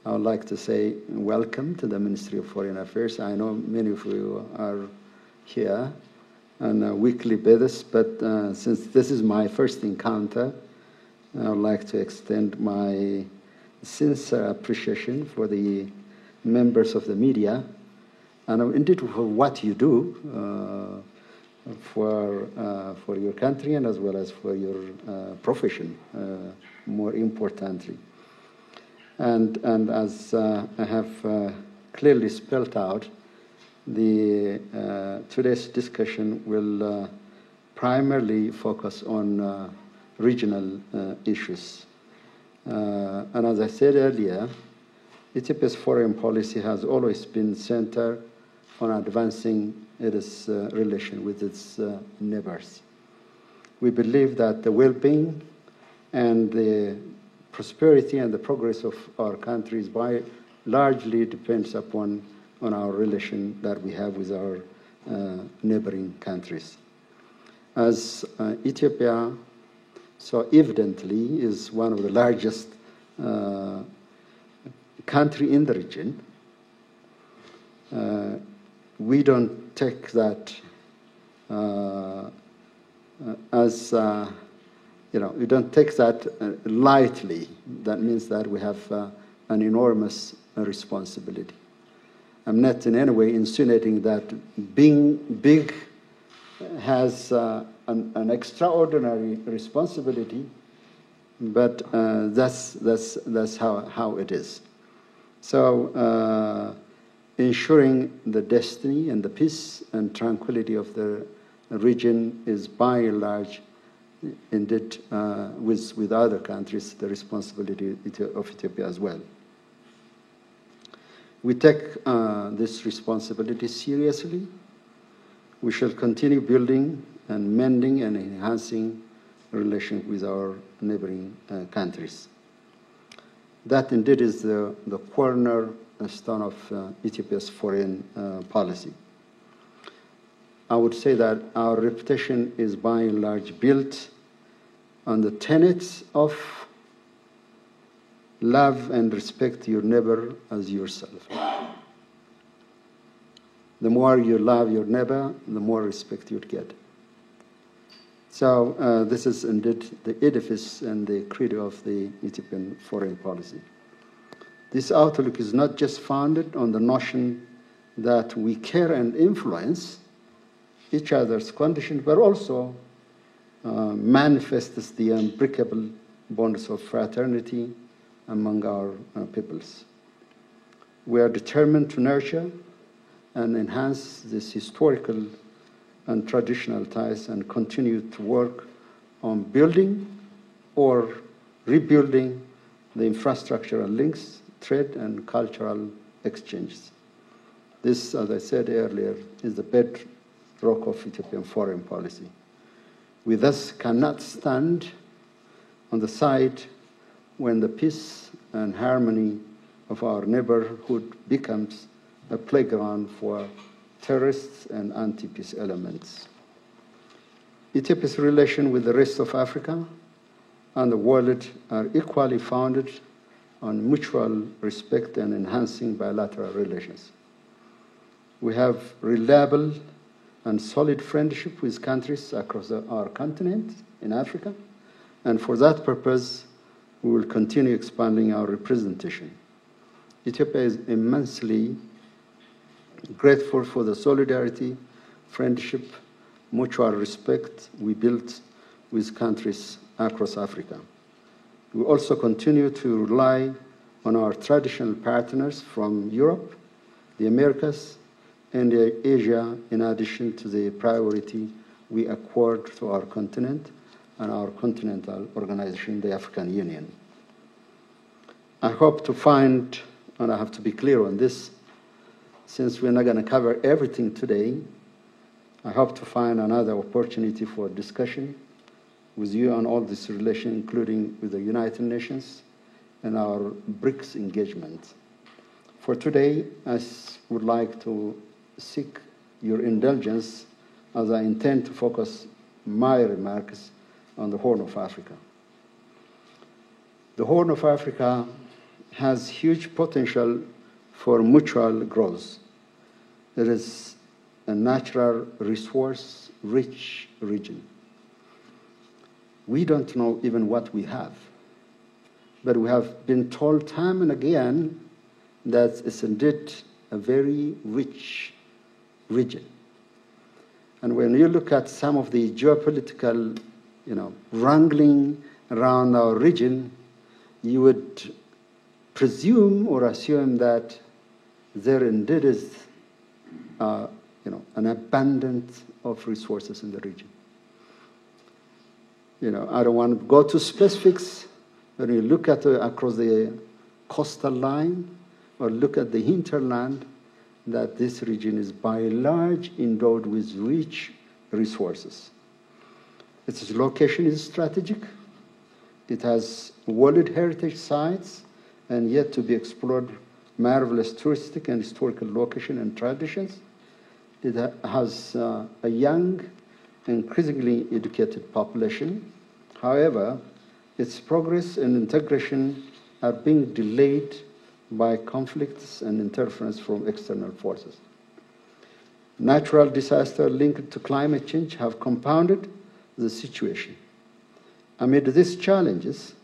I would like to say welcome to the Ministry of Foreign Affairs. I know many of you are here on a weekly basis, but since this is my first encounter, I would like to extend my sincere appreciation for the members of the media and indeed for what you do for your country and as well as for your profession, more importantly. And as I have clearly spelled out, today's discussion will primarily focus on regional issues. And as I said earlier, Ethiopia's foreign policy has always been centered on advancing its relation with its neighbors. We believe that the well-being and the prosperity and the progress of our countries largely depends upon our relation that we have with our neighboring countries. As Ethiopia so evidently is one of the largest country in the region, we don't take that we don't take that lightly. That means that we have an enormous responsibility. I'm not in any way insinuating that being big has an extraordinary responsibility, but that's how it is. So ensuring the destiny and the peace and tranquility of the region is by and large, indeed, with other countries, the responsibility of Ethiopia as well. We take this responsibility seriously. We shall continue building and mending and enhancing relations with our neighboring countries. That indeed is the cornerstone of Ethiopia's foreign policy. I would say that our reputation is by and large built on the tenets of love and respect your neighbor as yourself. The more you love your neighbor, the more respect you'd get. So this is indeed the edifice and the credo of the Ethiopian foreign policy. This outlook is not just founded on the notion that we care and influence each other's conditions, but also manifests the unbreakable bonds of fraternity among our peoples. We are determined to nurture and enhance this historical and traditional ties and continue to work on building or rebuilding the infrastructural links, trade and cultural exchanges. This, as I said earlier, is the bedrock of Ethiopian foreign policy. We thus cannot stand on the side when the peace and harmony of our neighborhood becomes a playground for terrorists and anti-peace elements. Ethiopia's relation with the rest of Africa and the world are equally founded on mutual respect and enhancing bilateral relations. We have reliable and solid friendship with countries across our continent in Africa, and for that purpose, we will continue expanding our representation. Ethiopia is immensely grateful for the solidarity, friendship, mutual respect we built with countries across Africa. We also continue to rely on our traditional partners from Europe, the Americas, and Asia, in addition to the priority we accord to our continent and our continental organization, the African Union. I hope to find, and I have to be clear on this, since we're not going to cover everything today, I hope to find another opportunity for discussion with you on all this relation, including with the United Nations and our BRICS engagement. For today, I would like to seek your indulgence as I intend to focus my remarks on the Horn of Africa. The Horn of Africa has huge potential for mutual growth. It is a natural resource-rich region. We don't know even what we have, but we have been told time and again that it's indeed a very rich region. And when you look at some of the geopolitical, wrangling around our region, you would presume or assume that there indeed is, an abundance of resources in the region. I don't want to go to specifics. When you look at across the coastal line or look at the hinterland, that this region is by and large endowed with rich resources. Its location is strategic. It has World Heritage sites and yet to be explored marvelous touristic and historical location and traditions. It has a young, increasingly educated population. However, its progress and integration are being delayed by conflicts and interference from external forces. Natural disasters linked to climate change have compounded the situation. Amid these challenges,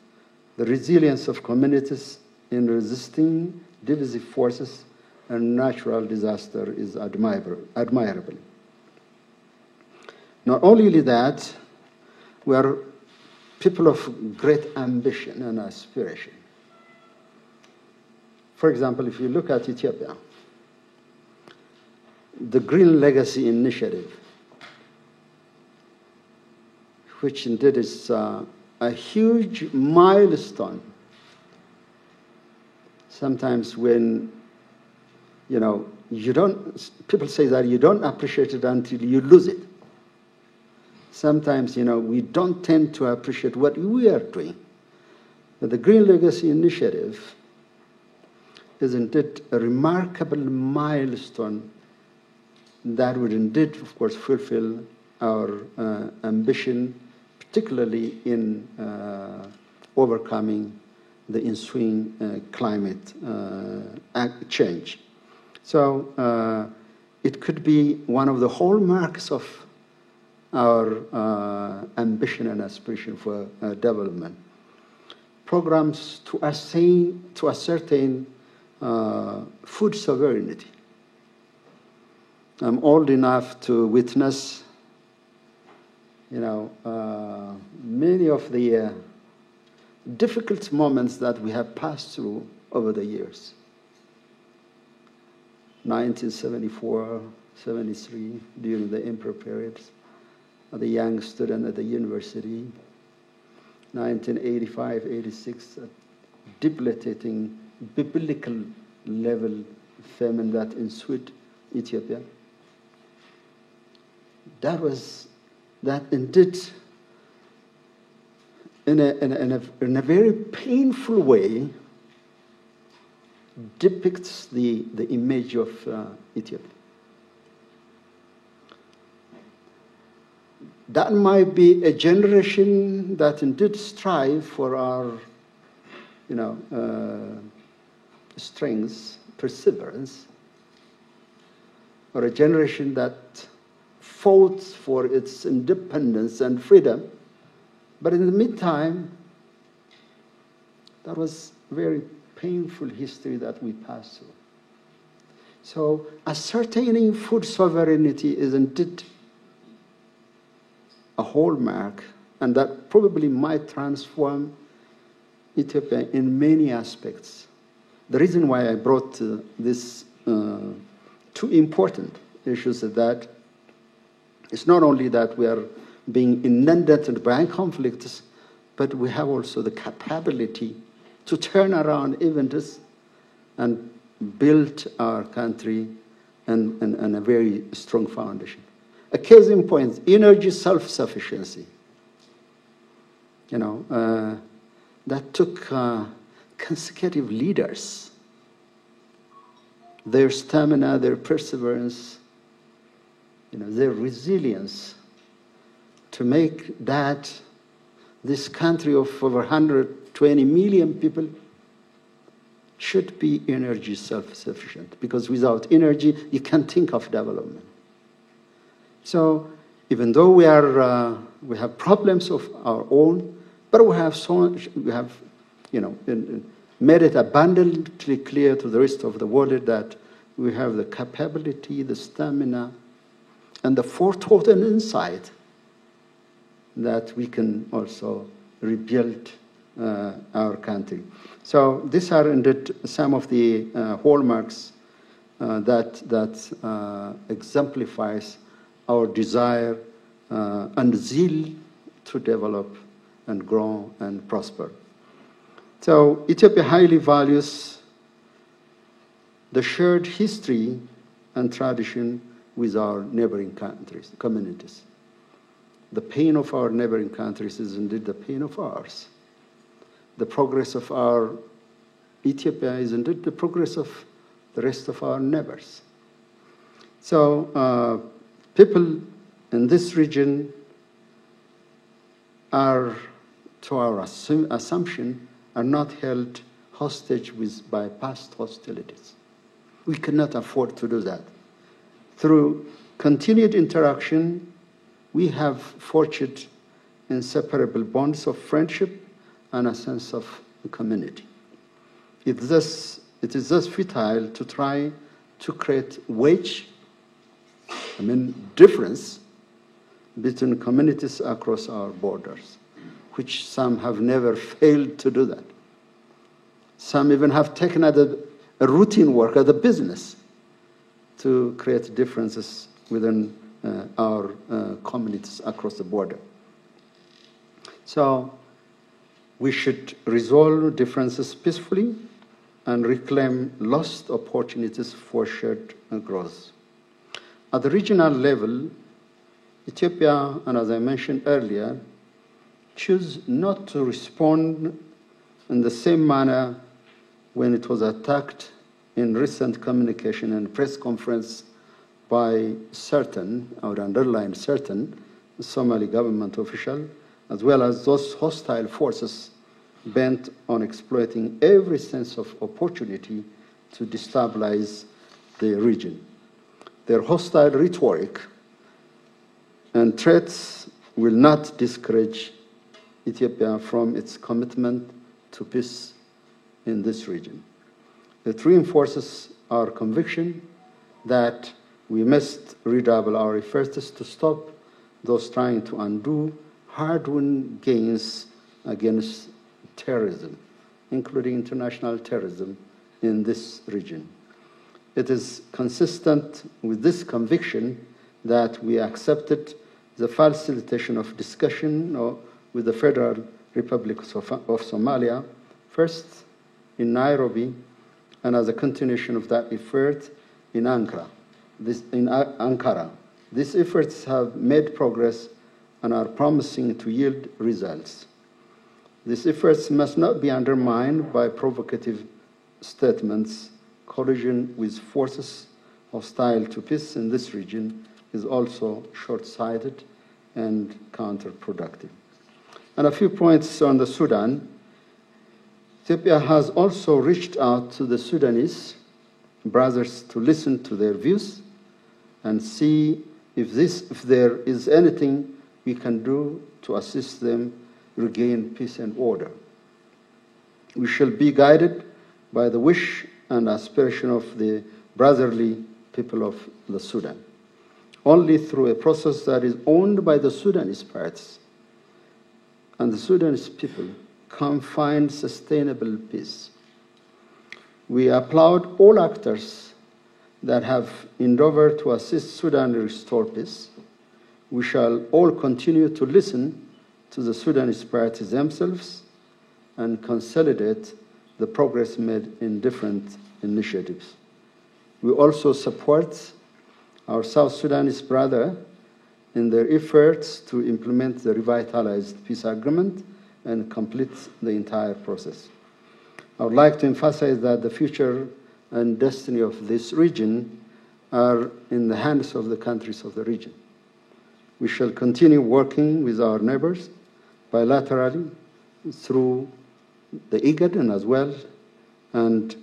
the resilience of communities in resisting divisive forces and natural disaster is admirable. Not only that, we are people of great ambition and aspiration. For example, if you look at Ethiopia, the Green Legacy Initiative, which indeed is a huge milestone. Sometimes when, people say that you don't appreciate it until you lose it. Sometimes, we don't tend to appreciate what we are doing. But the Green Legacy Initiative is indeed a remarkable milestone that would indeed, of course, fulfill our ambition, particularly in overcoming the ensuing climate change. So it could be one of the hallmarks of our ambition and aspiration for development. Programs to ascertain food sovereignty. I'm old enough to witness, many of the difficult moments that we have passed through over the years. 1974, 73, during the emperor periods, as a young student at the university. 1985, 86, a debilitating biblical level famine that ensued Ethiopia. That indeed, in a very painful way, depicts the image of Ethiopia. That might be a generation that indeed strive for our, strengths, perseverance, or a generation that fought for its independence and freedom. But in the meantime, that was very painful history that we passed through. So ascertaining food sovereignty is indeed a hallmark, and that probably might transform Ethiopia in many aspects. The reason why I brought these two important issues is that it's not only that we are being inundated by conflicts, but we have also the capability to turn around events and build our country and a very strong foundation. A case in point, energy self-sufficiency. That took consecutive leaders, their stamina, their perseverance, their resilience to make this country of over 120 million people should be energy self-sufficient, because without energy, you can't think of development. So even though we have problems of our own, but we have made it abundantly clear to the rest of the world that we have the capability, the stamina, and the forethought and insight that we can also rebuild our country. So these are indeed some of the hallmarks that exemplifies our desire and zeal to develop and grow and prosper. So Ethiopia highly values the shared history and tradition with our neighboring countries, communities. The pain of our neighboring countries is indeed the pain of ours. The progress of our Ethiopia is indeed the progress of the rest of our neighbors. So people in this region are, to our assumption, are not held hostage by past hostilities. We cannot afford to do that. Through continued interaction, we have forged inseparable bonds of friendship and a sense of community. It is thus futile to try to create difference between communities across our borders, which some have never failed to do that. Some even have taken a routine work, as a business, to create differences within our communities across the border. So we should resolve differences peacefully and reclaim lost opportunities for shared growth. At the regional level, Ethiopia, and as I mentioned earlier, chose not to respond in the same manner when it was attacked in recent communication and press conference by certain, I would underline certain, Somali government official, as well as those hostile forces bent on exploiting every sense of opportunity to destabilize the region. Their hostile rhetoric and threats will not discourage Ethiopia from its commitment to peace in this region. It reinforces our conviction that we must redouble our efforts to stop those trying to undo hard-won gains against terrorism, including international terrorism in this region. It is consistent with this conviction that we accepted the facilitation of discussion with the Federal Republic of Somalia, first in Nairobi, and as a continuation of that effort in Ankara. These efforts have made progress and are promising to yield results. These efforts must not be undermined by provocative statements. Collision with forces hostile to peace in this region is also short-sighted and counterproductive. And a few points on the Sudan. Ethiopia has also reached out to the Sudanese brothers to listen to their views and see if there is anything we can do to assist them regain peace and order. We shall be guided by the wish and aspiration of the brotherly people of the Sudan. Only through a process that is owned by the Sudanese parties and the Sudanese people can find sustainable peace. We applaud all actors that have endeavored to assist Sudan restore peace. We shall all continue to listen to the Sudanese parties themselves and consolidate the progress made in different initiatives. We also support our South Sudanese brother in their efforts to implement the revitalized peace agreement and complete the entire process. I would like to emphasize that the future and destiny of this region are in the hands of the countries of the region. We shall continue working with our neighbors bilaterally through the IGAD and as well and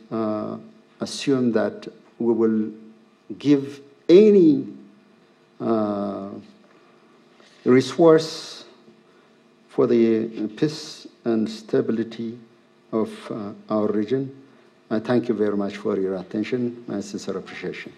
assume that we will give any resource for the peace and stability of our region. I thank you very much for your attention and sincere appreciation.